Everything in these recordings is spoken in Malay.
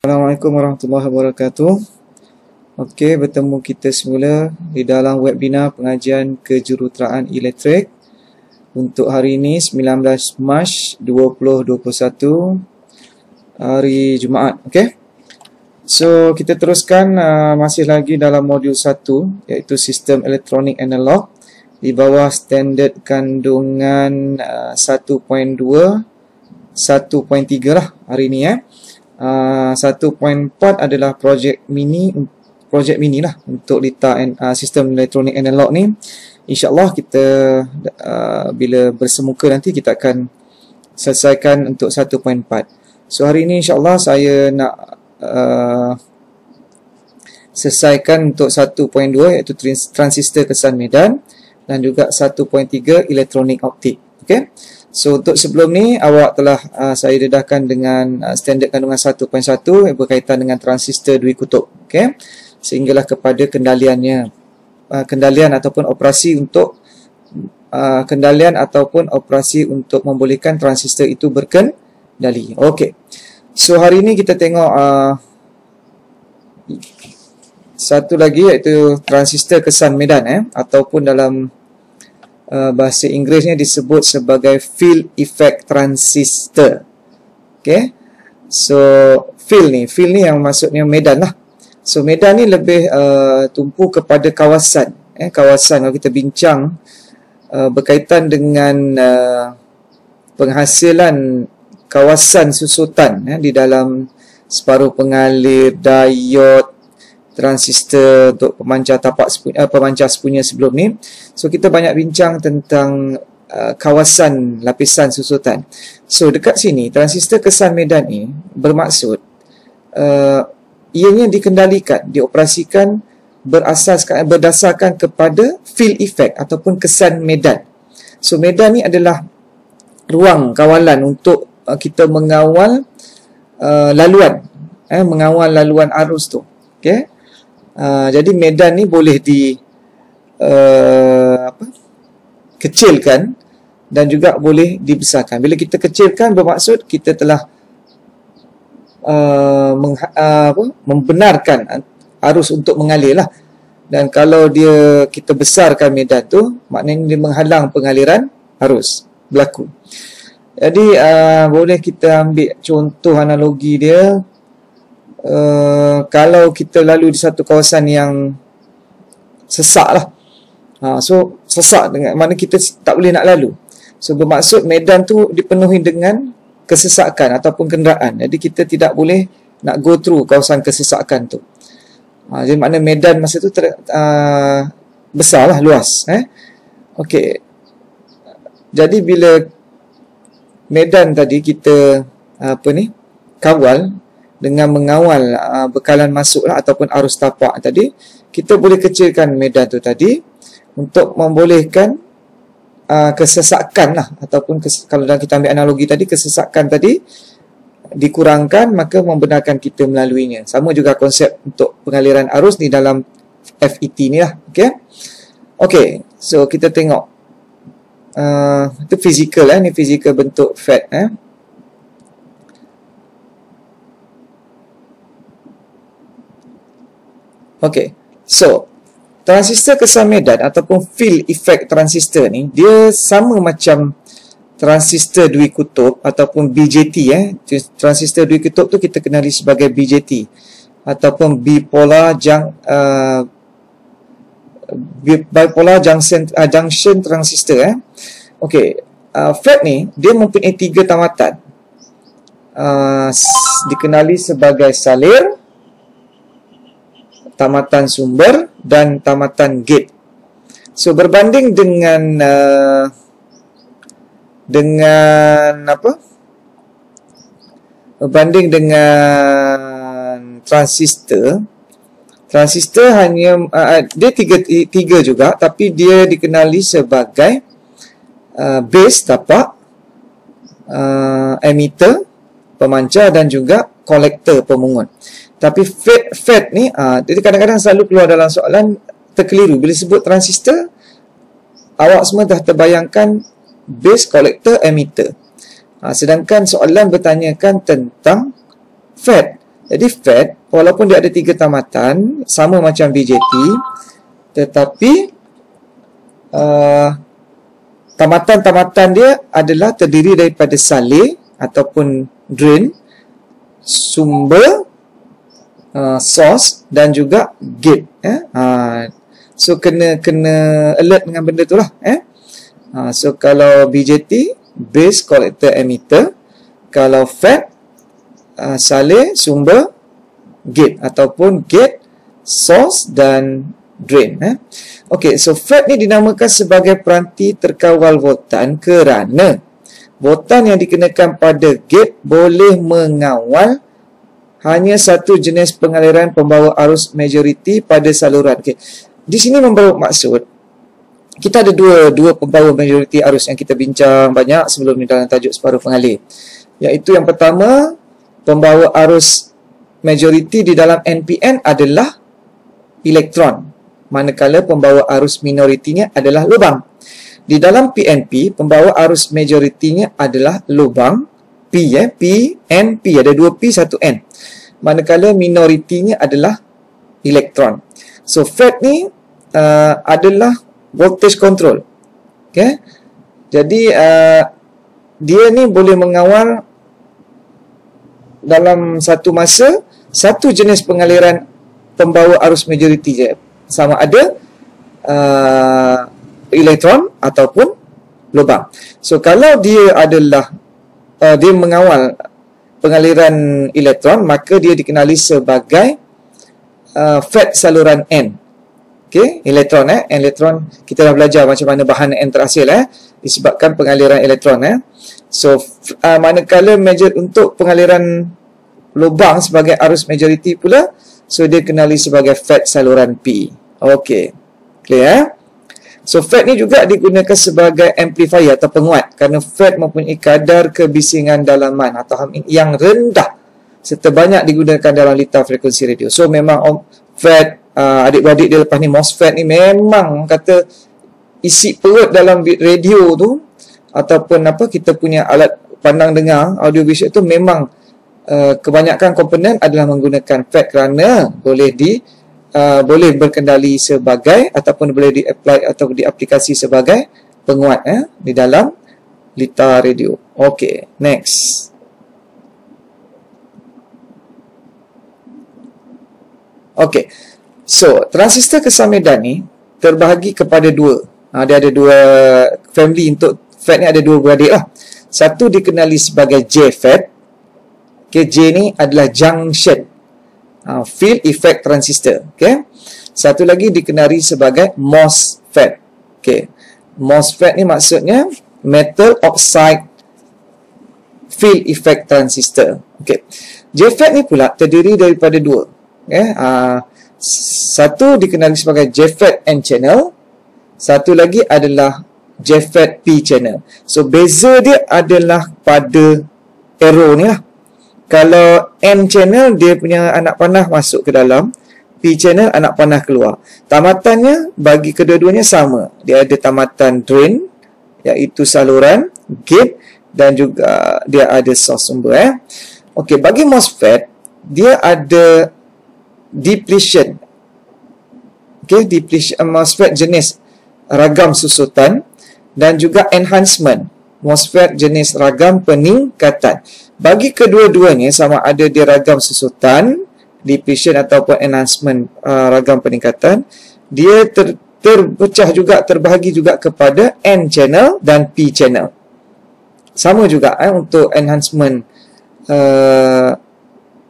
Assalamualaikum warahmatullahi wabarakatuh. Okey, bertemu kita semula di dalam webinar pengajian kejuruteraan elektrik untuk hari ini 19 Mac 2021 hari Jumaat. Okey. So, kita teruskan masih lagi dalam modul 1 iaitu sistem elektronik analog di bawah standard kandungan 1.2 1.3 lah hari ini 1.4 adalah projek mini lah untuk letak sistem elektronik analog ni. InsyaAllah kita bila bersemuka nanti kita akan selesaikan untuk 1.4. So hari ini insyaAllah saya nak selesaikan untuk 1.2 iaitu transistor kesan medan dan juga 1.3 elektronik optik. Okay. So untuk sebelum ni awak telah saya dedahkan dengan standard kandungan 1.1 yang berkaitan dengan transistor dui kutub. Okay. Sehinggalah kepada kendaliannya. Kendalian ataupun operasi untuk membolehkan transistor itu berkendali. Okey. So hari ini kita tengok satu lagi iaitu transistor kesan medan ataupun dalam bahasa Inggerisnya disebut sebagai field effect transistor. Okay. So field ni yang maksudnya medan lah. So medan ni lebih tumpu kepada kawasan. Kawasan kalau kita bincang berkaitan dengan penghasilan kawasan susutan di dalam separuh pengalir, diode, transistor untuk pemancar sepunya sebelum ni. So kita banyak bincang tentang kawasan lapisan susutan. So dekat sini transistor kesan medan ni bermaksud ianya dikendalikan, dioperasikan berdasarkan kepada field effect ataupun kesan medan. So medan ni adalah ruang kawalan untuk kita mengawal laluan, mengawal laluan arus tu. Okey. Jadi medan ni boleh kecilkan dan juga boleh dibesarkan. Bila kita kecilkan bermaksud kita telah membenarkan arus untuk mengalir lah. Dan kalau kita besarkan medan tu, maknanya dia menghalang pengaliran arus berlaku. Jadi boleh kita ambil contoh analogi dia. Kalau kita lalu di satu kawasan yang sesak lah. So sesak dengan mana kita tak boleh nak lalu. So bermaksud medan tu dipenuhi dengan kesesakan ataupun kenderaan. Jadi kita tidak boleh nak go through kawasan kesesakan tu. Jadi makna medan masa tu besar lah, luas. Okey. Jadi bila medan tadi kita kawal dengan mengawal bekalan masuk lah, ataupun arus tapak tadi, kita boleh kecilkan medan tu tadi untuk membolehkan kesesakan lah, ataupun kalau kita ambil analogi tadi, kesesakan tadi dikurangkan, maka membenarkan kita melaluinya. Sama juga konsep untuk pengaliran arus di dalam FET ni lah. Okay, so kita tengok itu fizikal ni fizikal bentuk FET. Okey, so transistor kesan medan ataupun field effect transistor ni dia sama macam transistor dui kutub ataupun BJT. Transistor dui kutub tu kita kenali sebagai BJT ataupun bipolar junction transistor. Okey, FET ni dia mempunyai 3 tamatan. Dikenali sebagai salir, tamatan sumber dan tamatan gate. So berbanding dengan berbanding dengan transistor hanya dia tiga juga, tapi dia dikenali sebagai base tapak, emitter pemancar dan juga kolektor pemungut. Tapi FET ni, jadi kadang-kadang selalu keluar dalam soalan terkeliru. Bila sebut transistor, awak semua dah terbayangkan base, collector, emitter. Sedangkan soalan bertanyakan tentang FET. Jadi FET walaupun dia ada 3 tamatan sama macam BJT, tetapi tamatan-tamatan dia adalah terdiri daripada salin ataupun drain, sumber, source dan juga gate. So kena alert dengan benda tu lah. So kalau BJT, base collector emitter, kalau FET, salin, sumber, gate ataupun gate, source dan drain. Okey, so FET ni dinamakan sebagai peranti terkawal voltan kerana voltan yang dikenakan pada gate boleh mengawal hanya satu jenis pengaliran pembawa arus majoriti pada saluran. Okey, di sini membawa maksud kita ada dua pembawa majoriti arus yang kita bincang banyak sebelum ni dalam tajuk separuh pengalih. Iaitu yang pertama, pembawa arus majoriti di dalam NPN adalah elektron, manakala pembawa arus minoritinya adalah lubang. Di dalam PNP, pembawa arus majoritinya adalah lubang P, PNP, ada 2 P, 1 N. Manakala minoritinya adalah elektron. So FET ni adalah voltage control. Okay? Jadi dia ni boleh mengawal dalam satu masa satu jenis pengaliran pembawa arus majoriti je, sama ada elektron ataupun lubang. So kalau dia adalah dia mengawal pengaliran elektron, maka dia dikenali sebagai FET saluran N. Okey, elektron elektron kita dah belajar macam mana bahan N terhasil disebabkan pengaliran elektron So manakala untuk pengaliran lubang sebagai arus majoriti pula, so dia kenali sebagai FET saluran P. Okey, clear So FET ni juga digunakan sebagai amplifier atau penguat kerana FET mempunyai kadar kebisingan dalaman atau yang rendah serta banyak digunakan dalam litar frekuensi radio. So memang FET, adik-beradik dia lepas ni MOSFET ni memang kata isi perut dalam radio tu ataupun kita punya alat pandang dengar audio visual tu memang kebanyakan komponen adalah menggunakan FET kerana boleh berkendali sebagai ataupun boleh di-apply atau diaplikasi sebagai penguat di dalam litar radio. Okey, next. Okey. So, transistor kesamedan ni terbahagi kepada dua. Dia ada dua family untuk FET ni, ada dua beradik lah. Satu dikenali sebagai JFET. Okay, J ni adalah junction field effect transistor. Okay. Satu lagi dikenali sebagai MOSFET. Okay. MOSFET ni maksudnya metal oxide field effect transistor. Okay. JFET ni pula terdiri daripada dua. Okay. Satu dikenali sebagai JFET N channel, satu lagi adalah JFET P channel. So beza dia adalah pada arrow ni lah. Kalau N channel dia punya anak panah masuk ke dalam, P channel anak panah keluar. Tamatannya bagi kedua-duanya sama. Dia ada tamatan drain iaitu saluran, gate dan juga dia ada source sumber. Okey, bagi MOSFET dia ada depletion. Okey, depletion MOSFET jenis ragam susutan dan juga enhancement. MOSFET jenis ragam peningkatan. Bagi kedua-duanya sama ada dia ragam susutan, depletion ataupun enhancement ragam peningkatan, dia terpecah juga, terbahagi juga kepada N channel dan P channel. Sama juga untuk enhancement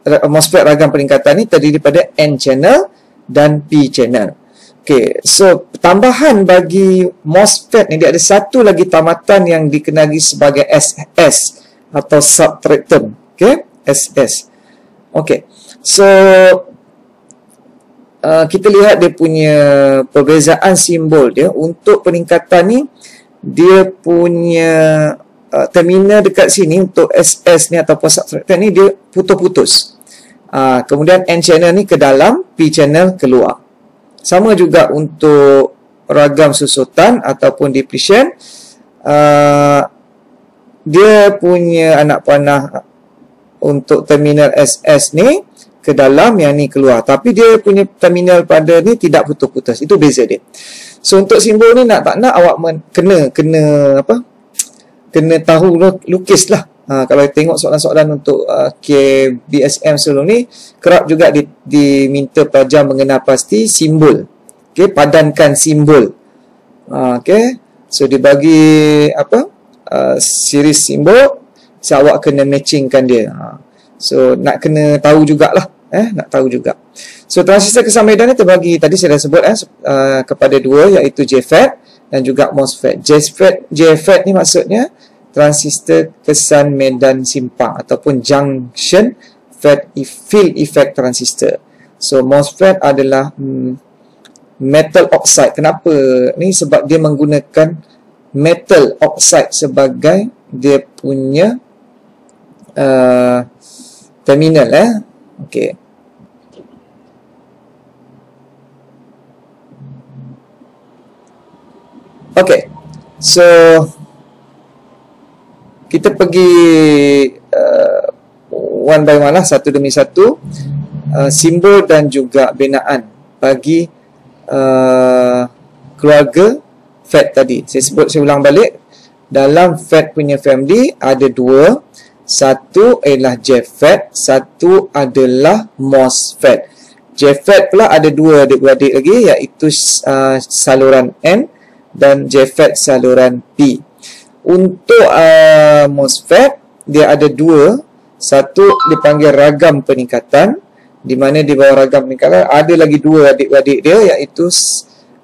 MOSFET ragam peningkatan ni terdiri pada N channel dan P channel. Okey, so tambahan bagi MOSFET ni dia ada satu lagi tamatan yang dikenali sebagai SS atau subtractant. Okey, SS. Okey. So kita lihat dia punya perbezaan simbol dia. Untuk peningkatan ni dia punya terminal dekat sini untuk SS ni ataupun subtractant ni dia putus-putus. Kemudian N channel ni ke dalam, P channel keluar. Sama juga untuk ragam susutan ataupun depletion. Dia punya anak panah untuk terminal SS ni ke dalam, yang ni keluar. Tapi dia punya terminal pada ni tidak putus-putus. Itu beza dia. So untuk simbol ni nak tak nak awak kena tahu lukis lah. Kalau tengok soalan-soalan untuk KBSM sebelum ni, kerap juga diminta pelajar mengenal pasti simbol. Okay, padankan simbol. Okay, so dibagi series simbol, so awak kena matchingkan dia. So nak kena tahu jugalah. Nak tahu juga. So transistor kesan medan ni terbagi, tadi saya dah sebut kepada dua, iaitu JFET dan juga MOSFET. JFET ni maksudnya transistor kesan medan simpang ataupun junction field effect transistor. So MOSFET adalah metal oxide. Kenapa ni? Sebab dia menggunakan metal oxide sebagai dia punya terminal. Okey. Okey. So kita pergi one by one lah, satu demi satu, simbol dan juga binaan bagi keluarga FET tadi. Saya ulang balik. Dalam FET punya family ada dua. Satu adalah JFET, satu adalah MOSFET. JFET pula ada dua adik-beradik lagi, iaitu saluran N dan JFET saluran P. Untuk MOSFET, dia ada dua. Satu dipanggil ragam peningkatan, di mana di bawah ragam peningkatan ada lagi dua adik-beradik dia, iaitu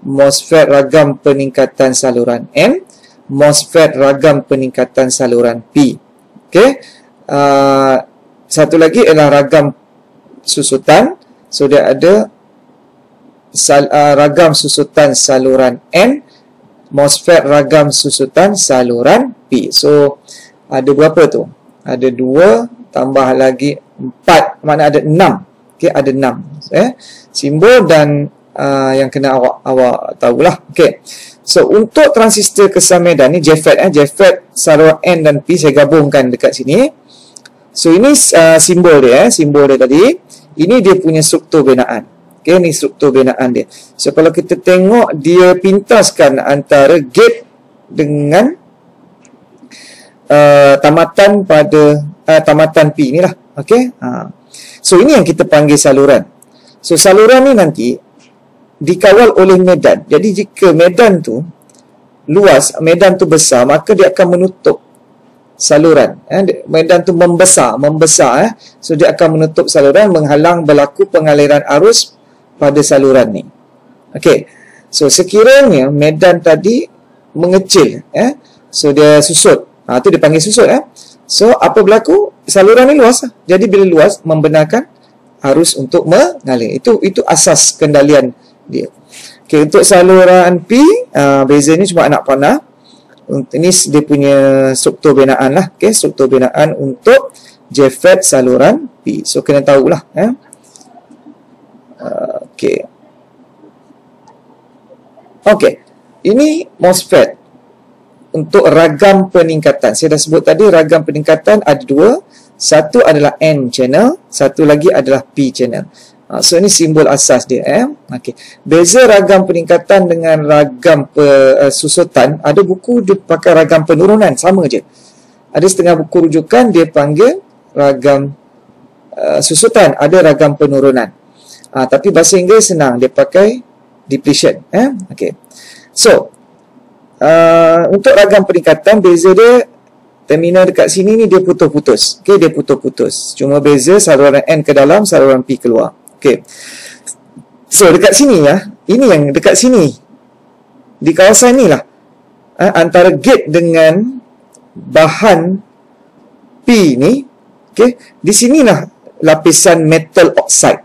MOSFET ragam peningkatan saluran N, MOSFET ragam peningkatan saluran P. Okey. Satu lagi adalah ragam susutan. So dia ada ragam susutan saluran N, MOSFET ragam susutan saluran P. So ada berapa tu? Ada 2 tambah lagi 4, mana ada 6. Okey, ada 6. Simbol dan yang kena awak tahulah. Okey. So untuk transistor kesan medan ni JFET, JFET saluran N dan P saya gabungkan dekat sini. So ini simbol dia, simbol dia tadi. Ini dia punya struktur binaan. Okey, ni struktur binaan dia. So kalau kita tengok, dia pintaskan antara gate dengan tamatan pada tamatan P ni lah. Okey. So ini yang kita panggil saluran. So saluran ni nanti dikawal oleh medan. Jadi jika medan tu luas, medan tu besar, maka dia akan menutup saluran. Medan tu membesar. So dia akan menutup saluran, menghalang berlaku pengaliran arus pada saluran ni. Okey. So sekiranya medan tadi mengecil, so dia susut. Tu dipanggil susut. So apa berlaku? Saluran ni luas. Jadi bila luas, membenarkan arus untuk mengalir. Itu asas kendalian dia. Okey, untuk saluran P, bezanya cuma anak panah. Ini dia punya struktur binaan lah. Okey, struktur binaan untuk JFET saluran P. So kena tahulah. Okey. Okey. Ini MOSFET untuk ragam peningkatan. Saya dah sebut tadi, ragam peningkatan ada dua. Satu adalah N channel, satu lagi adalah P channel. So ini simbol asas dia. Okey. Beza ragam peningkatan dengan ragam susutan, ada buku dia pakai ragam penurunan, sama je. Ada setengah buku rujukan dia panggil ragam susutan, ada ragam penurunan. Tapi bahasa Inggeris senang, dia pakai depletion. Okey. So untuk ragam peningkatan, beza dia terminal dekat sini ni dia putus-putus. Okey, dia putus-putus. Cuma beza saluran N ke dalam, saluran P keluar. Okey. So dekat sini ya, ini yang dekat sini. Di kawasan ni lah, antara gate dengan bahan P ni, okey, di sinilah lapisan metal oxide.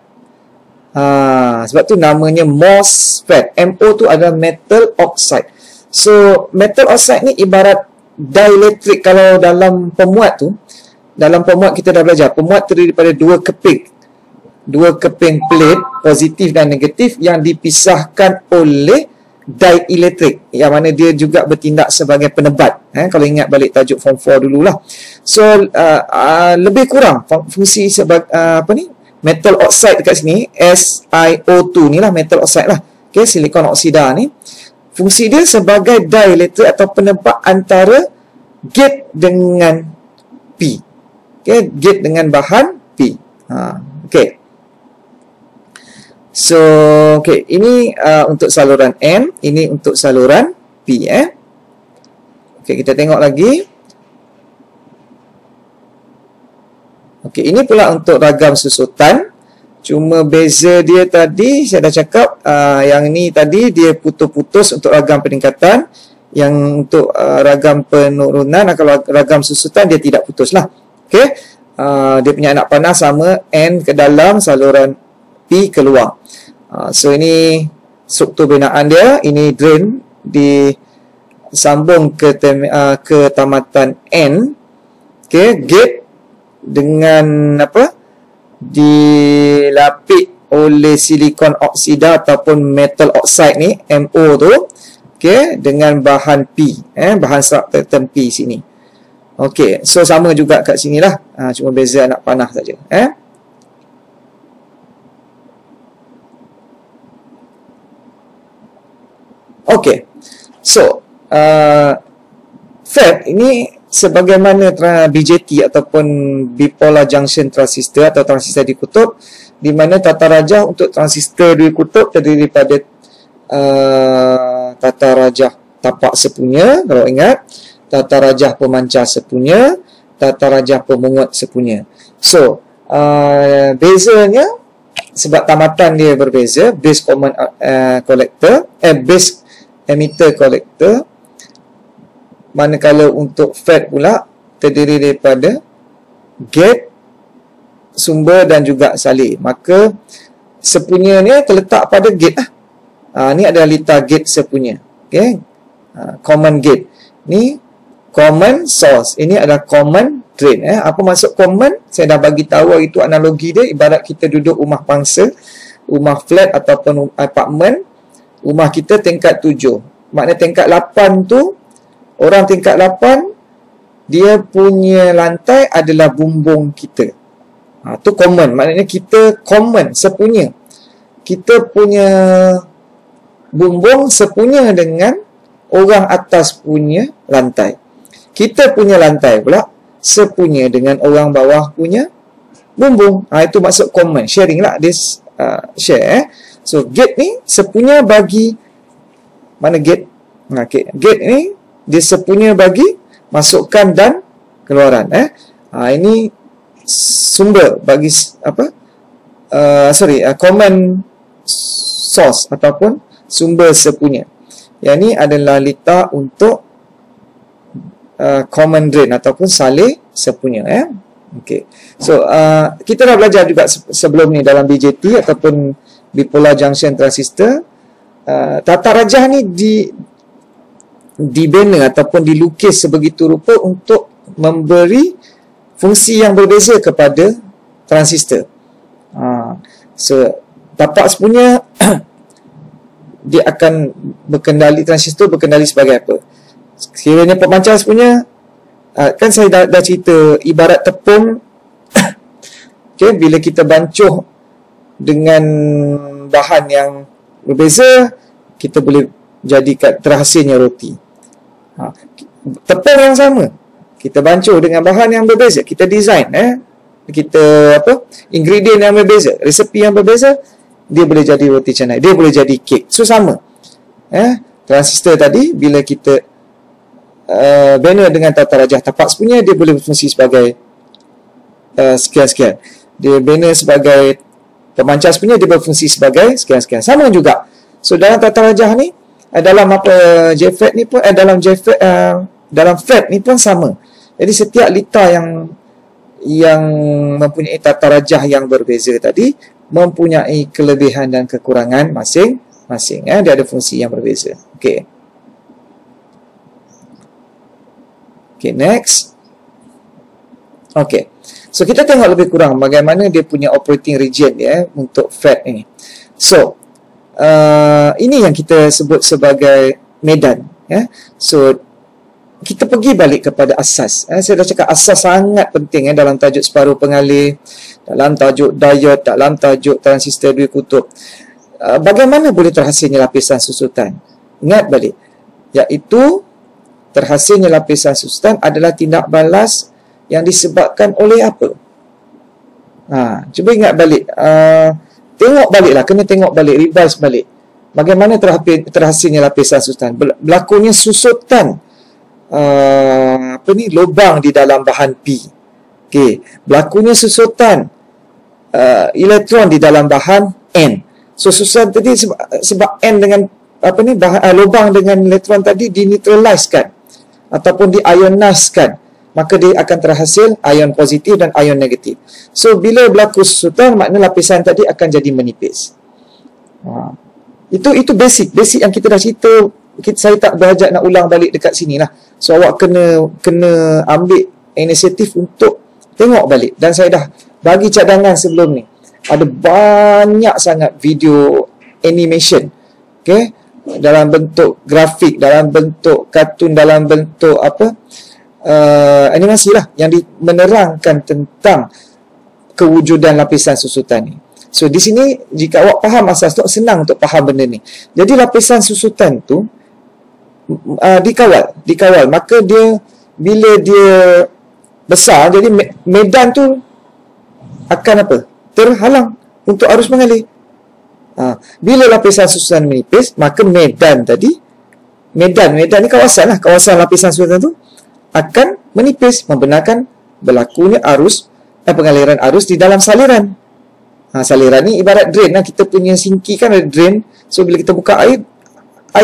Sebab tu namanya MOSFET. MO tu adalah metal oxide. So metal oxide ni ibarat dielectric. Kalau dalam pemuat tu, dalam pemuat kita dah belajar, pemuat terdiri daripada dua keping plate positif dan negatif yang dipisahkan oleh dielectric, yang mana dia juga bertindak sebagai penebat. Kalau ingat balik tajuk form 4 dululah. So lebih kurang fungsi sebagai metal oxide dekat sini, SiO2 ni lah metal oxide lah. Okay, silikon oksida ni. Fungsi dia sebagai dilator atau penebak antara gate dengan P. Okay, gate dengan bahan P. Okay. So, okay, ini untuk saluran N, ini untuk saluran P. Okay, kita tengok lagi. Okey, ini pula untuk ragam susutan. Cuma beza dia tadi saya dah cakap, yang ni tadi dia putus-putus untuk ragam peningkatan, yang untuk ragam penurunan, kalau ragam susutan dia tidak putus lah. Okey. Dia punya anak panah sama, N ke dalam, saluran P keluar. So ini struktur binaan dia, ini drain disambung ke tamatan N. Okey, gate dengan apa, dilapik oleh silikon oksida ataupun metal oxide ni, MO tu, okay, dengan bahan P, bahan substance P sini. Okay, so sama juga kat sini lah, cuma beza anak panah saja. Okay, so FET ini sebagaimana BJT ataupun bipolar junction transistor atau transistor dikutub, di mana tata rajah untuk transistor dikutub terdiri daripada tata rajah tapak sepunya, kalau ingat, tata rajah pemancar sepunya, tata rajah pemungut sepunya. So, bezanya sebab tamatan dia berbeza, base common collector, base emitter collector. Manakala untuk FET pula terdiri daripada gate, sumber dan juga salin. Maka sepunya ni terletak pada gate lah. Ni adalah litar gate sepunya. Okay. Common gate. Ni common source. Ini adalah common drain. Apa maksud common? Saya dah bagi tahu itu analogi dia. Ibarat kita duduk rumah pangsa, rumah flat ataupun apartmen. Rumah kita tingkat 7. Maknanya tingkat 8 tu, orang tingkat 8, dia punya lantai adalah bumbung kita. Tu common. Maknanya kita common, sepunya. Kita punya bumbung sepunya dengan orang atas punya lantai. Kita punya lantai pula sepunya dengan orang bawah punya bumbung. Itu maksud common. Sharing lah. Dia share. So, gate ni sepunya bagi, mana gate? Okay. Gate ni dia sepunya bagi masukkan dan keluaran. Ini sumber bagi apa? Common source ataupun sumber sepunya. Yang ni adalah litar untuk common drain ataupun salin sepunya. Okay. So kita dah belajar juga sebelum ni dalam BJT ataupun bipolar junction transistor. Tata rajah ni dibina ataupun dilukis sebegitu rupa untuk memberi fungsi yang berbeza kepada transistor. So, tapak sepunya dia akan berkendali, transistor berkendali sebagai apa? Sekiranya pemancar sepunya, kan saya dah cerita ibarat tepung. Okay, bila kita bancuh dengan bahan yang berbeza, kita boleh jadikan terhasilnya roti. Tepung yang sama, kita bancuh dengan bahan yang berbeza, kita design, kita ingredient yang berbeza, resepi yang berbeza, dia boleh jadi roti canai, dia boleh jadi kek. So sama. Transistor tadi bila kita bina dengan tata rajah tapak sepunya, dia boleh berfungsi sebagai sekian-sekian. Dia bina sebagai pemancar sepunya, dia berfungsi sebagai sekian-sekian. Sama juga. So dalam tata rajah ni, dalam JFET ni pun dalam FET ni pun sama. Jadi setiap litar yang mempunyai tata rajah yang berbeza tadi mempunyai kelebihan dan kekurangan masing-masing. Dia ada fungsi yang berbeza. Okey. Okay, next. Okay. So kita tengok lebih kurang bagaimana dia punya operating region dia untuk FET ini. So ini yang kita sebut sebagai medan. So kita pergi balik kepada asas. Saya dah cakap asas sangat penting dalam tajuk separuh pengalih, dalam tajuk diode, dalam tajuk transistor dua kutub. Bagaimana boleh terhasilnya lapisan susutan? Ingat balik, iaitu terhasilnya lapisan susutan adalah tindak balas yang disebabkan oleh apa? Cuba ingat balik, tengok baliklah, kena tengok balik, revise balik. Bagaimana terhasilnya lapisan susutan? Berlakunya susutan lubang di dalam bahan P. Okey, berlakunya susutan elektron di dalam bahan N. So susutan tadi sebab N dengan lubang dengan elektron tadi dineutralizekan ataupun diionizkan, maka dia akan terhasil ion positif dan ion negatif. So bila berlaku susutan, makna lapisan tadi akan jadi menipis. Itu basic yang kita dah cerita. Saya tak berhajat nak ulang balik dekat sini lah. So awak kena ambil inisiatif untuk tengok balik. Dan saya dah bagi cadangan sebelum ni. Ada banyak sangat video animation, okay, dalam bentuk grafik, dalam bentuk kartun, dalam bentuk animasi lah, yang menerangkan tentang kewujudan lapisan susutan ni. So di sini jika awak faham asas tu, senang untuk faham benda ni. Jadi lapisan susutan tu dikawal, maka dia bila dia besar, jadi medan tu akan terhalang untuk arus mengalir. Bila lapisan susutan menipis, maka medan ni kawasan lapisan susutan tu akan menipis, membenarkan berlakunya pengaliran arus di dalam saliran. Saliran ni ibarat drain lah. Kita punya sinki kan ada drain. So bila kita buka air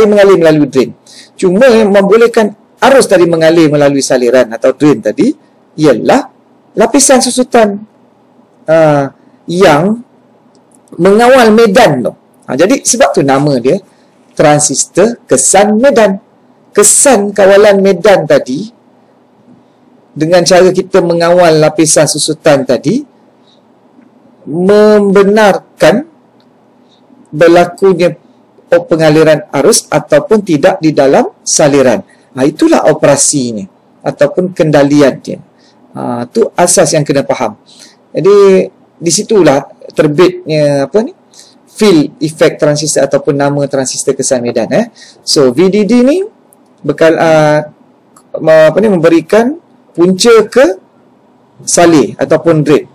mengalir melalui drain. Cuma yang membolehkan arus tadi mengalir melalui saliran atau drain tadi ialah lapisan susutan yang mengawal medan tu. Jadi sebab tu nama dia transistor kesan medan. Kesan kawalan medan tadi, dengan cara kita mengawal lapisan susutan tadi, membenarkan berlakunya pengaliran arus ataupun tidak di dalam saliran. Itulah operasinya ataupun kendalian dia. Itu asas yang kena faham. Jadi di situlah terbitnya field effect transistor ataupun nama transistor kesan medan. So VDD ni memberikan punca ke salir ataupun drain.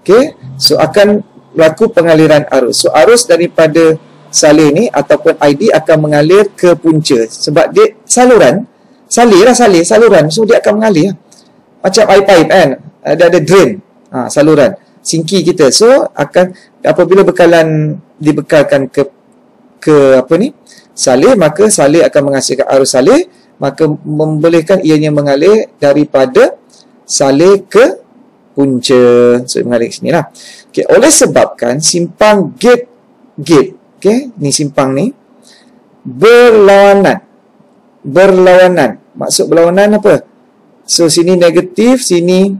Okey, so akan berlaku pengaliran arus. So arus daripada salir ni ataupun ID akan mengalir ke punca sebab dia saluran. So dia akan mengalir macam air pipe kan, ada drain, saluran sinki kita. So akan apabila dibekalkan ke salir, maka salir akan menghasilkan arus salir, maka membolehkan ianya mengalir daripada salir ke punca. So mengalir ke sini lah. Okay, oleh sebabkan simpang gate, okay, ni simpang ni berlawanan. Maksud berlawanan apa? So sini negatif, sini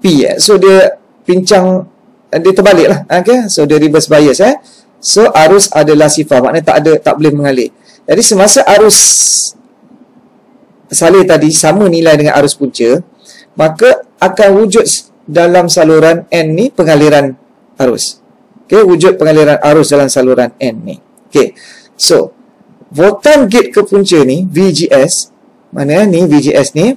P. So dia pincang, dia terbalik lah. Okay? So dia reverse bias. So arus adalah sifar, maknanya tak boleh mengalir. Jadi semasa arus salir tadi sama nilai dengan arus punca, maka akan wujud dalam saluran N ni pengaliran arus. Okay, wujud pengaliran arus dalam saluran N ni. Okay, so voltan gate ke punca ni, VGS, mana ni VGS ni,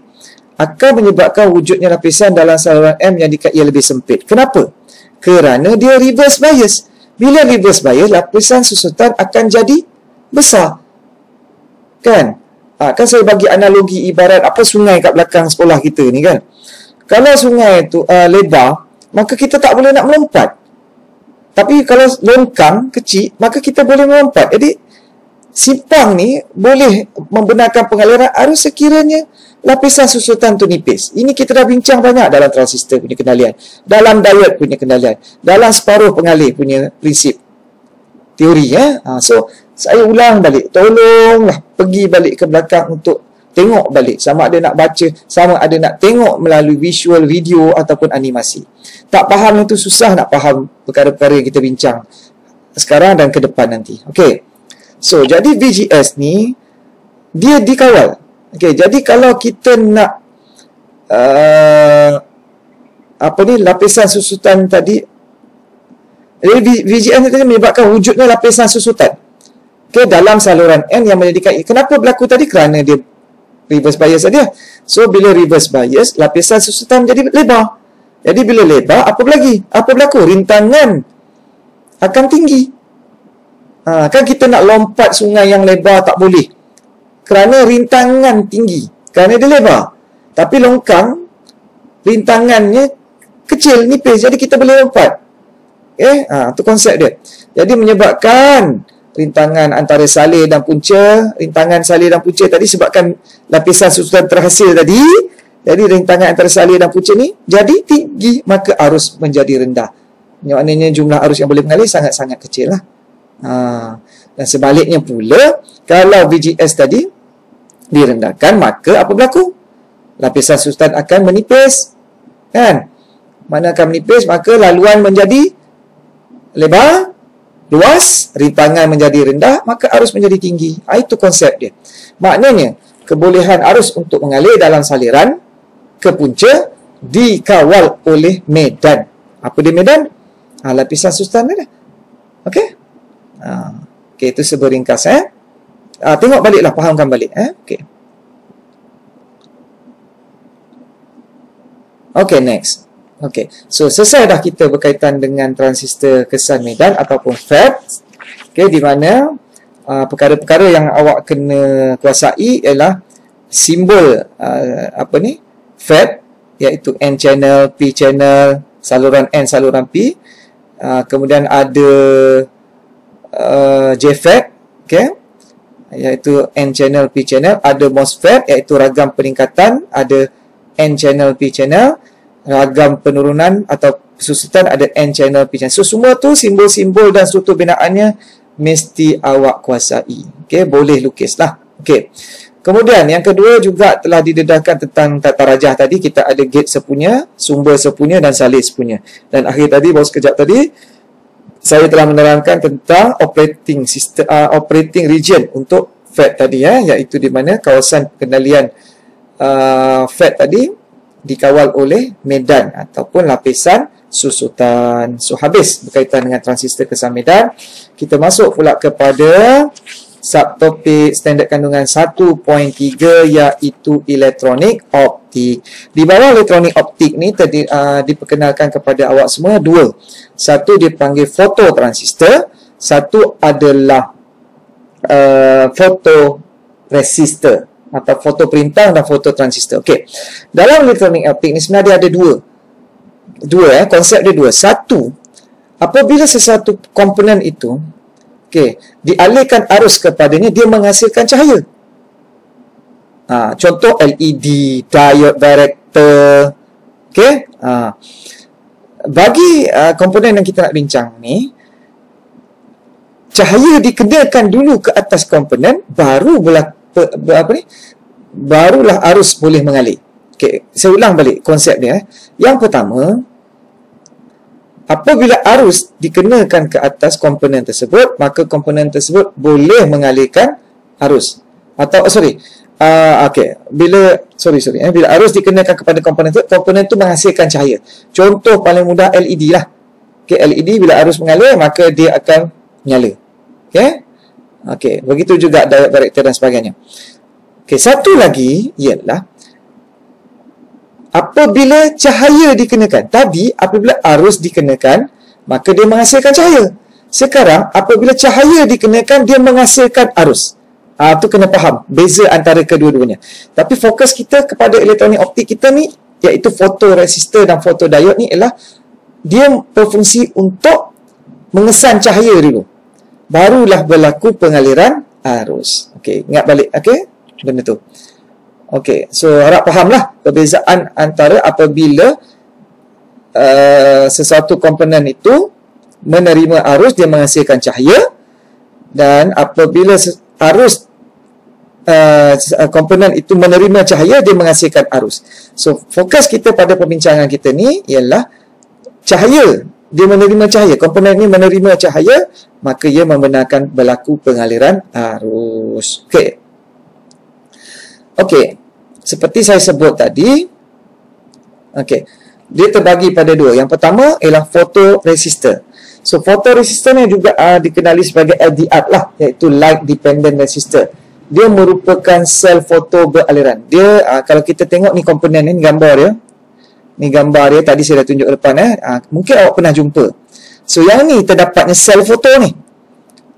akan menyebabkan wujudnya lapisan dalam saluran M yang ia lebih sempit. Kenapa? Kerana dia reverse bias. Bila reverse bias, lapisan susutan akan jadi besar. Kan? Kan saya bagi analogi ibarat sungai kat belakang sekolah kita ni kan. Kalau sungai tu lebar, maka kita tak boleh nak melompat. Tapi kalau longkang kecil, maka kita boleh melompat. Jadi simpang ni boleh membenarkan pengaliran arus sekiranya lapisan susutan tu nipis. Ini kita dah bincang banyak dalam transistor punya kendalian, dalam diode punya kendalian, dalam separuh pengalih punya prinsip teori. So saya ulang balik, tolonglah pergi balik ke belakang untuk tengok balik, sama ada nak baca, sama ada nak tengok melalui visual, video ataupun animasi. Tak faham itu susah nak faham perkara-perkara yang kita bincang sekarang dan ke depan nanti. Okey. So jadi VGS ni dia dikawal. Okey, jadi kalau kita nak lapisan susutan tadi. Jadi VGS tadi menyebabkan wujudnya lapisan susutan. Okey, dalam saluran N yang menjadikan kenapa berlaku tadi? Kerana dia reverse bias saja. So bila reverse bias, lapisan susutan jadi lebar. Jadi bila lebar, apa berlaku? Rintangan akan tinggi. Kan kita nak lompat sungai yang lebar tak boleh. Kerana rintangan tinggi. Kerana dia lebar. Tapi longkang, rintangannya kecil, nipis. Jadi kita boleh lompat. Itu konsep dia. Jadi menyebabkan rintangan antara salir dan punca. Rintangan salir dan punca tadi sebabkan lapisan susutan terhasil tadi. Jadi rintangan antara salir dan punca ni jadi tinggi, maka arus menjadi rendah. Maknanya jumlah arus yang boleh mengalir sangat-sangat kecil lah. Dan sebaliknya pula, kalau VGS tadi direndahkan, maka apa berlaku? Lapisan susutan akan menipis. Kan? Mana akan menipis, maka laluan menjadi lebar, luas, rintangan menjadi rendah, maka arus menjadi tinggi. Itu konsep dia. Maknanya, kebolehan arus untuk mengalir dalam saliran ke punca dikawal oleh medan. Apa dia medan? Lapisan susutan dia. Okey? Okey, itu seberingkas. Tengok baliklah, fahamkan balik. Okey. Okey, next. Okey, so selesai dah kita berkaitan dengan transistor kesan medan ataupun FET. Okey, di mana perkara-perkara yang awak kena kuasai ialah simbol FET, iaitu N channel, P channel, saluran N, saluran P. Kemudian ada JFET, okey, iaitu N channel, P channel. Ada MOSFET, iaitu ragam peningkatan. Ada N channel, P channel. Ragam penurunan atau susutan ada N channel, P channel. So semua tu simbol-simbol dan struktur binaannya mesti awak kuasai. Okey, boleh lukislah. Okey. Kemudian yang kedua juga telah didedahkan tentang tata rajah tadi. Kita ada gate sepunya, sumber sepunya dan salir sepunya. Dan akhir tadi, baru sekejap tadi, saya telah menerangkan tentang operating system, operating region untuk FET tadi, iaitu di mana kawasan pengendalian FET tadi dikawal oleh medan ataupun lapisan susutan. So habis berkaitan dengan transistor kesan medan. Kita masuk pula kepada subtopik standard kandungan 1.3, iaitu elektronik optik. Di bawah elektronik optik ni tadi diperkenalkan kepada awak semua dua. Satu dipanggil fototransistor, satu adalah fotoresistor atau fotoperintang dan fototransistor. Okey. Dalam elektronik optik ni sebenarnya ada dua. Konsep dia dua. Satu, apabila sesuatu komponen itu dialihkan arus kepadanya, dia menghasilkan cahaya. Contoh LED, diode varektor. Okey. Bagi komponen yang kita nak bincang ni, cahaya dikenakan dulu ke atas komponen, barulah arus boleh mengalir. Okey, saya ulang balik konsep dia. Yang pertama, apabila arus dikenakan ke atas komponen tersebut, maka komponen tersebut boleh mengalirkan arus. Atau bila arus dikenakan kepada komponen itu menghasilkan cahaya. Contoh paling mudah LED lah. Okey, LED bila arus mengalir, maka dia akan menyala. Okey, begitu juga diode varektor dan sebagainya. Okey, satu lagi ialah apabila cahaya dikenakan. Tadi apabila arus dikenakan, maka dia menghasilkan cahaya. Sekarang apabila cahaya dikenakan, dia menghasilkan arus. Itu kena faham beza antara kedua-duanya. Tapi fokus kita kepada elektronik optik kita ni, iaitu fotoresistor dan fotodiode ni, ialah dia berfungsi untuk mengesan cahaya dulu, barulah berlaku pengaliran arus. Okey, ingat balik benda tu. Okey, so harap fahamlah perbezaan antara apabila sesuatu komponen itu menerima arus, dia menghasilkan cahaya, dan apabila arus komponen itu menerima cahaya, dia menghasilkan arus. So fokus kita pada perbincangan kita ni ialah cahaya. Dia menerima cahaya, komponen ini menerima cahaya, maka ia membenarkan berlaku pengaliran arus. Okey, seperti saya sebut tadi, dia terbagi pada dua. Yang pertama ialah photoresistor. So photoresistor ni juga dikenali sebagai LDR lah, iaitu light dependent resistor. Dia merupakan sel foto beraliran. Dia kalau kita tengok ni komponen ni, gambar dia. Ni gambar dia tadi saya dah tunjuk depan mungkin awak pernah jumpa. So yang ni terdapatnya sel foto ni.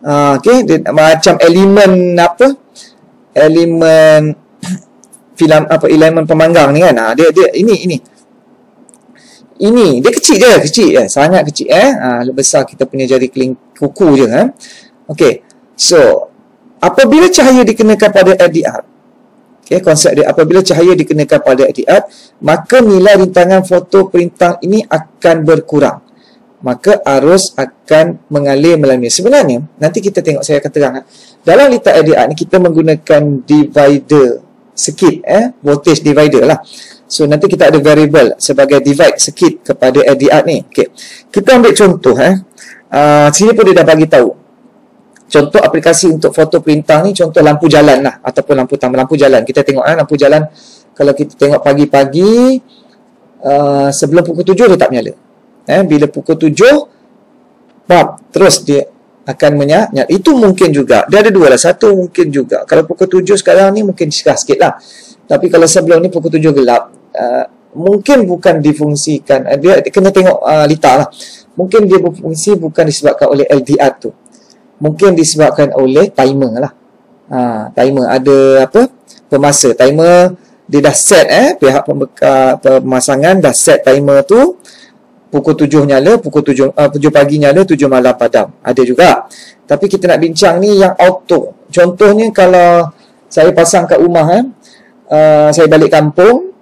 Okey, dia macam elemen apa? Elemen film apa, elemen pemanggang ni kan. Dia ini dia kecil je, sangat kecil besar kita punya jari keling kuku je Okey. So apabila cahaya dikenakan pada LDR, konsep dia, apabila cahaya dikenakan pada LDR, maka nilai rintangan foto perintang ini akan berkurang. Maka arus akan mengalir melalui. Sebenarnya, nanti kita tengok, saya akan terang. Dalam litar LDR ni, kita menggunakan divider circuit, voltage divider lah. So, nanti kita ada variable sebagai divide circuit kepada LDR ni. Okay. Kita ambil contoh. Sini pun dia dah bagi tahu. Contoh aplikasi untuk foto perintang ni, contoh lampu jalan lah, ataupun lampu tambah lampu jalan. Kita tengok lampu jalan, kalau kita tengok pagi-pagi, sebelum pukul 7 dia tak menyala. Bila pukul 7, terus dia akan menyala. Itu mungkin juga. Dia ada dua lah. Satu mungkin juga. Kalau pukul 7 sekarang ni mungkin cerah sikit lah. Tapi kalau sebelum ni pukul 7 gelap, mungkin bukan difungsikan. Dia kena tengok litar lah. Mungkin dia berfungsi bukan disebabkan oleh LDR tu. Mungkin disebabkan oleh timer lah. Timer ada apa? Pemasa. Timer dia dah set pihak pemasangan dah set timer tu. Pukul 7 nyala, pukul 7 pagi nyala, 7 malam padam. Ada juga. Tapi kita nak bincang ni yang auto. Contohnya kalau saya pasang kat rumah saya balik kampung.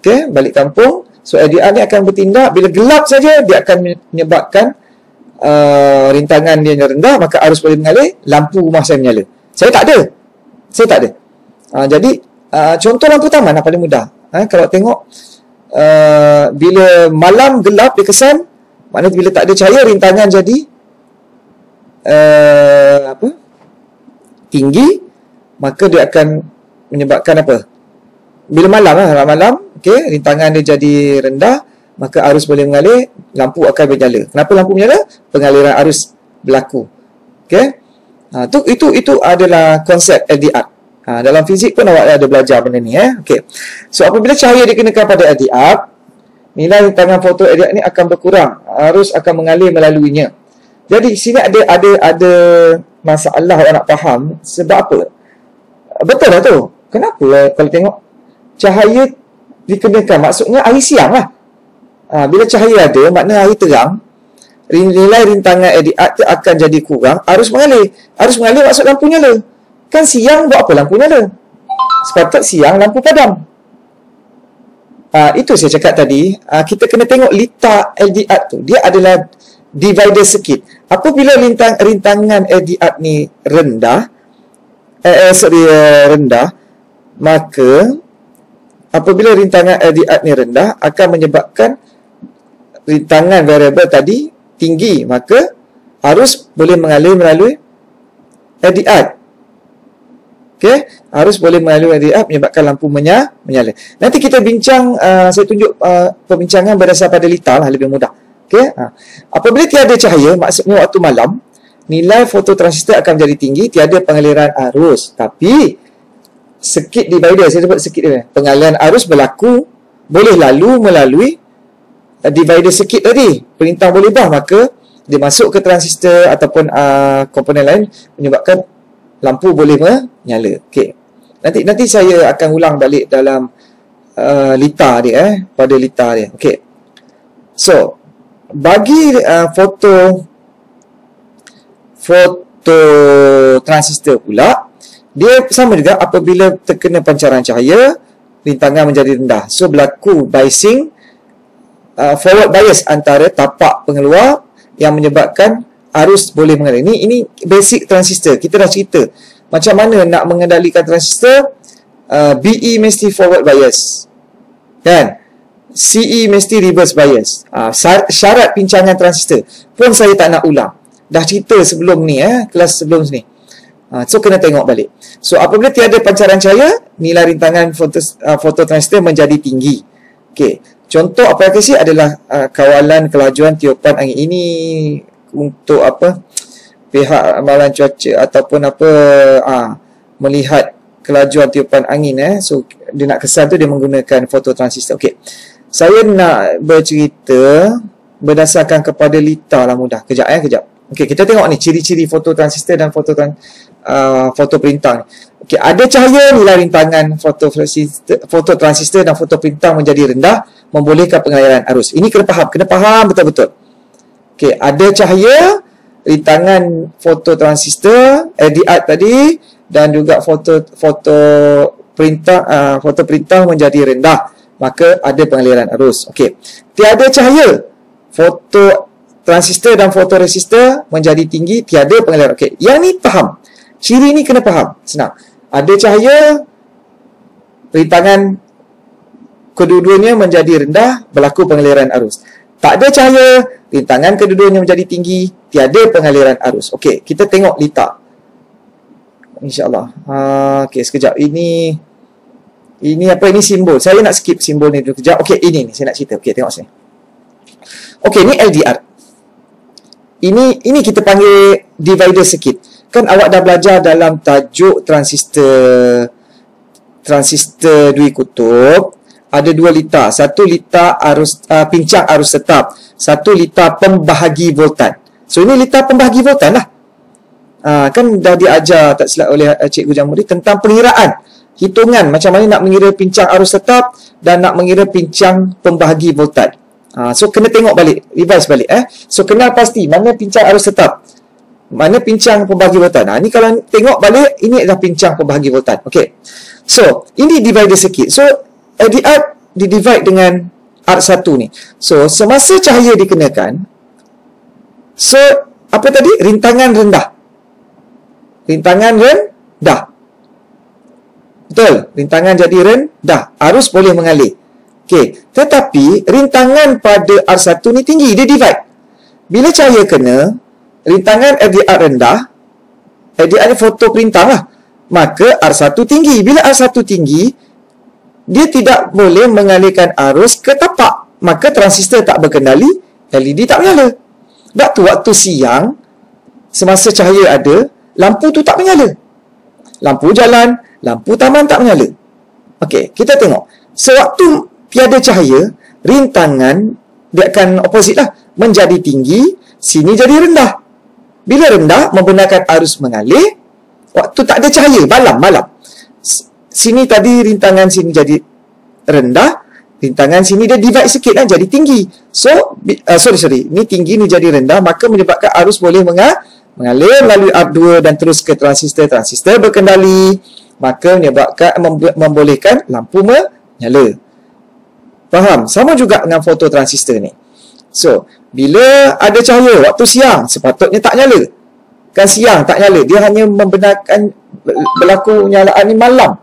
Okey, balik kampung. So LDR ni akan bertindak bila gelap saja dia akan menyebabkan rintangan dia rendah, maka arus boleh mengalir, lampu rumah saya menyala. Saya tak ada. Jadi contoh lampu taman paling mudah. Kalau tengok bila malam gelap dia kesan, maknanya bila tak ada cahaya rintangan jadi tinggi, maka dia akan menyebabkan apa? Bila malam okey, rintangan dia jadi rendah, maka arus boleh mengalir, lampu akan bernyala. Kenapa lampu menyala? Pengaliran arus berlaku. Okey. Itu adalah konsep LDR. Dalam fizik pun awak ada belajar benda ni Okey. So apabila cahaya dikenakan pada LDR, nilai rintangan foto LDR ni akan berkurang. Arus akan mengalir melaluinya. Jadi sini ada masalah awak nak faham sebab apa? Betul lah tu. Kenapa kalau tengok cahaya dikenakan, maksudnya hari siang lah. Bila cahaya ada, makna hari terang, nilai rintangan LDR tu akan jadi kurang, arus mengalir. Arus mengalir maksud lampu nyala. Kan siang buat apa lampu nyala? Sepatut siang lampu padam. Itu saya cakap tadi, kita kena tengok litar LDR tu. Dia adalah divider circuit. Apabila rintangan LDR ni rendah, maka apabila rintangan LDR ni rendah akan menyebabkan rintangan variable tadi tinggi, maka arus boleh mengalir melalui LDR. Okey, arus boleh melalui LDR menyebabkan lampu menyala. Nanti kita bincang, saya tunjuk perbincangan berdasar pada litar lah, lebih mudah. Okey, apabila tiada cahaya, maksudnya waktu malam, nilai fototransistor akan menjadi tinggi, tiada pengaliran arus. Tapi circuit divider, saya sebut circuit dia, pengaliran arus berlaku, boleh lalu melalui divider circuit tadi. Perintah boleh ubah, maka dia masuk ke transistor ataupun komponen lain menyebabkan lampu boleh menyala. Okey. Nanti saya akan ulang balik dalam litar dia pada litar dia. Okey. So, bagi foto transistor pula, dia sama juga apabila terkena pancaran cahaya, rintangan menjadi rendah. So, berlaku biasing, forward bias antara tapak pengeluar yang menyebabkan arus boleh mengalir. Ini basic transistor. Kita dah cerita macam mana nak mengendalikan transistor. BE mesti forward bias, kan? CE mesti reverse bias. Syarat pincangan transistor pun saya tak nak ulang. Dah cerita sebelum ni, kelas sebelum ni. So kena tengok balik. So apabila tiada pancaran cahaya, nilai rintangan fototransistor menjadi tinggi. Okey. Contoh aplikasi adalah kawalan kelajuan tiupan angin. Ini untuk apa? Pihak amalan cuaca ataupun apa melihat kelajuan tiupan angin. So dia nak kesan tu dia menggunakan fototransistor. Okey. Saya nak bercerita berdasarkan kepada lita lah mudah. Kejap. Okey, kita tengok ni ciri-ciri fototransistor dan fotoprintang. Okey, ada cahaya nilai rintangan fototransistor dan fotoprintang menjadi rendah, membolehkan pengaliran arus. Ini kena faham betul-betul. Okey, ada cahaya rintangan fototransistor, LDR tadi, dan juga fotoprintang menjadi rendah, maka ada pengaliran arus. Okey, tiada cahaya fototransistor dan fotoresistor menjadi tinggi, tiada pengaliran. Okey, yang ni faham. Ciri ni kena faham. Senang. Ada cahaya, rintangan kedua-duanya menjadi rendah, berlaku pengaliran arus. Tak ada cahaya, rintangan kedua-duanya menjadi tinggi, tiada pengaliran arus. Okey, kita tengok lita. InsyaAllah. Okey, sekejap. Ini apa? Ini simbol. Saya nak skip simbol ni dulu kejap. Okey, ini saya nak cerita. Okey, tengok sini. Okey, ni LDR. Ini kita panggil divider circuit. Kan awak dah belajar dalam tajuk transistor dui kutub. Ada dua lita. Satu lita pincang arus tetap. Satu lita pembahagi voltan. So, ini lita pembahagi voltan lah. Kan dah diajar tak silap oleh Cikgu Jamuri tentang pengiraan. Hitungan macam mana nak mengira pincang arus tetap dan nak mengira pincang pembahagi voltan. So, kena tengok balik. Revise balik. So, kenal pasti mana pincang arus tetap. Mana pincang pembahagi voltan. Ni kalau tengok balik, ini adalah pincang pembahagi voltan. Okey. So, ini divider circuit. So, LDR di-divide dengan R1 ni. So, semasa cahaya dikenakan, so, apa tadi? Rintangan rendah. Rintangan rendah. Betul? Rintangan jadi rendah. Arus boleh mengalir. Okey. Tetapi, rintangan pada R1 ni tinggi. Dia divide. Bila cahaya kena, rintangan LDR rendah, LDR ni fotoprintang lah, maka R1 tinggi. Bila R1 tinggi, dia tidak boleh mengalirkan arus ke tapak, maka transistor tak berkendali, LED tak menyala. Sebab tu waktu siang, semasa cahaya ada, lampu tu tak menyala. Lampu jalan, lampu taman tak menyala. Okey, kita tengok. Sewaktu tiada cahaya, rintangan dia akan opposite lah, menjadi tinggi, sini jadi rendah. Bila rendah, membenarkan arus mengalir. Waktu tak ada cahaya, malam. Sini tadi rintangan sini jadi rendah, rintangan sini dia divide sikit lah, jadi tinggi. So, sorry. Ni tinggi, ni jadi rendah, maka menyebabkan arus boleh mengalir melalui R2 dan terus ke transistor. Transistor berkendali, maka membolehkan lampu menyala. Faham? Sama juga dengan fototransistor ni. So, bila ada cahaya waktu siang, sepatutnya tak nyala. Kan siang tak nyala, dia hanya membenarkan berlaku penyalaan ni malam.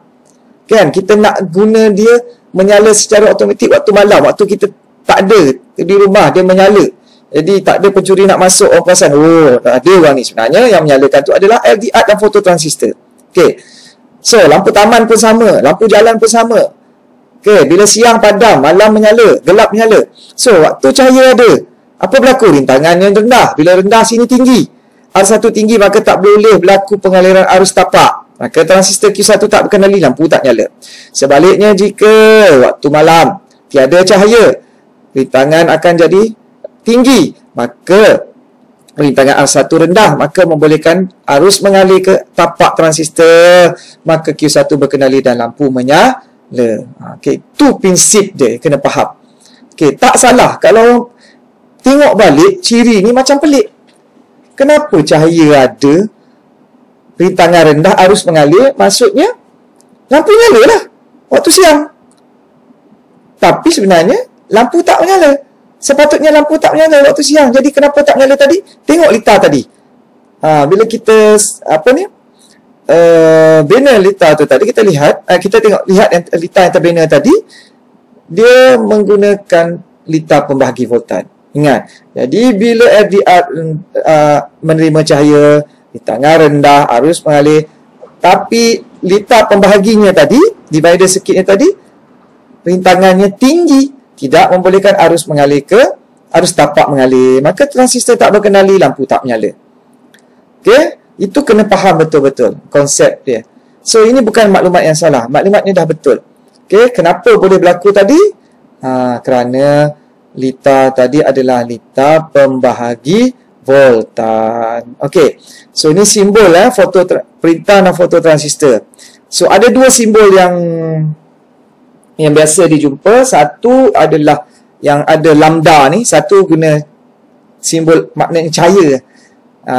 Kan, kita nak guna dia menyala secara automatik waktu malam, waktu kita tak ada di rumah, dia menyala. Jadi tak ada pencuri nak masuk, orang perasan, oh, tak ada orang ni. Sebenarnya yang menyalakan tu adalah LDR dan fototransistor. Okey. So, lampu taman pun sama, lampu jalan pun sama. Okey, bila siang padam, malam menyala, gelap menyala. So, waktu cahaya ada, apa berlaku? Rintangan yang rendah. Bila rendah, sini tinggi. R1 tinggi, maka tak boleh berlaku pengaliran arus tapak. Maka transistor Q1 tak berkendali, lampu tak nyala. Sebaliknya, jika waktu malam tiada cahaya, rintangan akan jadi tinggi. Maka rintangan R1 rendah, maka membolehkan arus mengalir ke tapak transistor. Maka Q1 berkendali dan lampu menyala. Okey, tu prinsip dia, kena faham. Okey, tak salah. Kalau tengok balik, ciri ni macam pelik. Kenapa cahaya ada, rintangan rendah, arus mengalir, maksudnya lampu nyala lah waktu siang. Tapi sebenarnya lampu tak menyala. Sepatutnya lampu tak menyala waktu siang. Jadi kenapa tak menyala tadi? Tengok lita tadi. Bila kita bina lita tu tadi, kita lihat yang lita yang terbina tadi, dia menggunakan lita pembahagi voltan. Ingat, jadi bila LDR menerima cahaya, rintangan rendah, arus mengalir, tapi lita pembahaginya tadi, divider circuitnya tadi, rintangannya tinggi, tidak membolehkan arus mengalir ke arus tapak mengalir, maka transistor tak berkendali, lampu tak menyala. Okey, itu kena faham betul-betul konsep dia. So ini bukan maklumat yang salah, maklumat ni dah betul. Okey, kenapa boleh berlaku tadi? Kerana lita tadi adalah lita pembahagi voltan. Okey, so ini simbol perintah dan fototransistor. So ada dua simbol yang biasa dijumpa. Satu adalah yang ada lambda ni, satu guna simbol maknanya cahaya.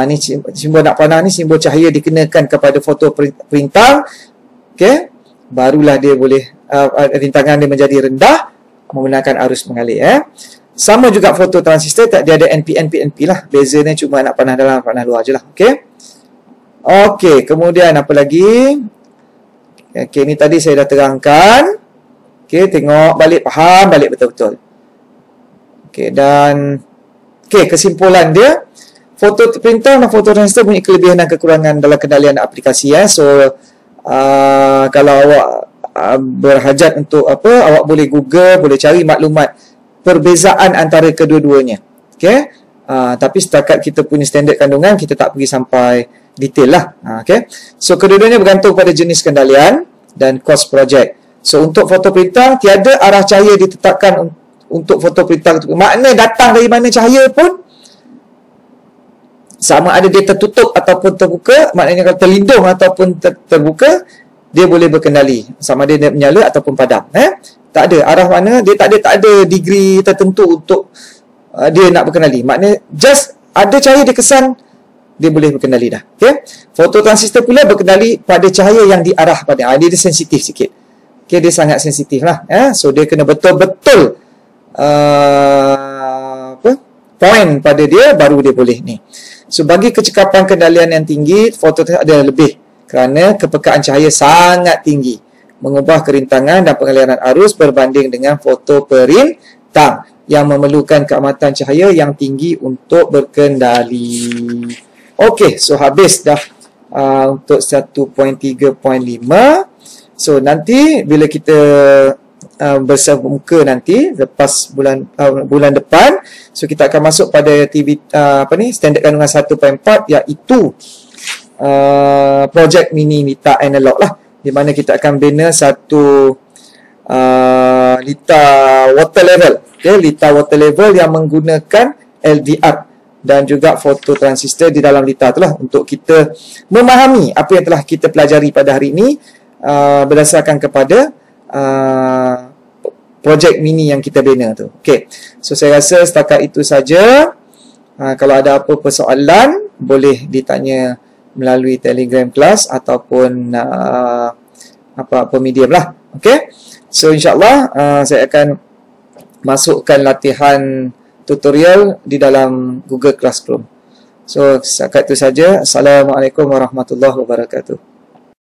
Ni simbol nak panah ni simbol cahaya dikenakan kepada foto perintah. Okey, barulah dia boleh rintangan dia menjadi rendah menggunakan arus mengalir. Sama juga fototransistor, dia ada NPN PNP lah. Bezanya cuma nak panah dalam panah luar je lah. Okey. Okey, kemudian apa lagi? Okey, ni tadi saya dah terangkan. Okey, tengok balik, faham balik betul-betul. Okey, dan kesimpulan dia, fotoperintah dan fototransistor punya kelebihan dan kekurangan dalam kendalian aplikasi. So kalau awak berhajat untuk awak boleh Google, boleh cari maklumat perbezaan antara kedua-duanya. Okey, tapi setakat kita punya standard kandungan, kita tak pergi sampai detail lah. Okey, so kedua-duanya bergantung pada jenis kendalian dan kos projek. So untuk fotoperintah, tiada arah cahaya ditetapkan untuk fotoperintah. Makna datang dari mana cahaya pun, sama ada dia tertutup ataupun terbuka, maknanya kalau terlindung ataupun terbuka, dia boleh berkendali, sama ada dia menyala ataupun padam. Tak ada arah mana, dia tak ada degree tertentu untuk dia nak berkendali. Maknanya just ada cahaya dia kesan, dia boleh berkendali dah. Okey, fototransistor pula berkendali pada cahaya yang diarah pada. Dia sensitif sikit. Okey, dia sangat sensitif lah. So dia kena betul-betul point pada dia, baru dia boleh ni. So bagi kecekapan kendalian yang tinggi, fototransistor ada lebih kerana kepekaan cahaya sangat tinggi, mengubah kerintangan dan pengaliran arus berbanding dengan fotoperintah yang memerlukan keamatan cahaya yang tinggi untuk berkendali. Okey, so habis dah untuk 1.3.5. So nanti bila kita bersemuka nanti lepas bulan depan, so kita akan masuk pada aktiviti standard kandungan 1.4, iaitu projek mini lita analog lah, di mana kita akan bina satu lita water level. Okay, lita water level yang menggunakan LDR dan juga fototransistor di dalam lita tu lah, untuk kita memahami apa yang telah kita pelajari pada hari ini berdasarkan kepada projek mini yang kita bina tu. Okey, so saya rasa setakat itu saja. Kalau ada apa-apa soalan, boleh ditanya melalui Telegram kelas ataupun apa-apa medium lah. Okey, so insyaAllah saya akan masukkan latihan tutorial di dalam Google Classroom. So setakat itu saja. Assalamualaikum warahmatullahi wabarakatuh.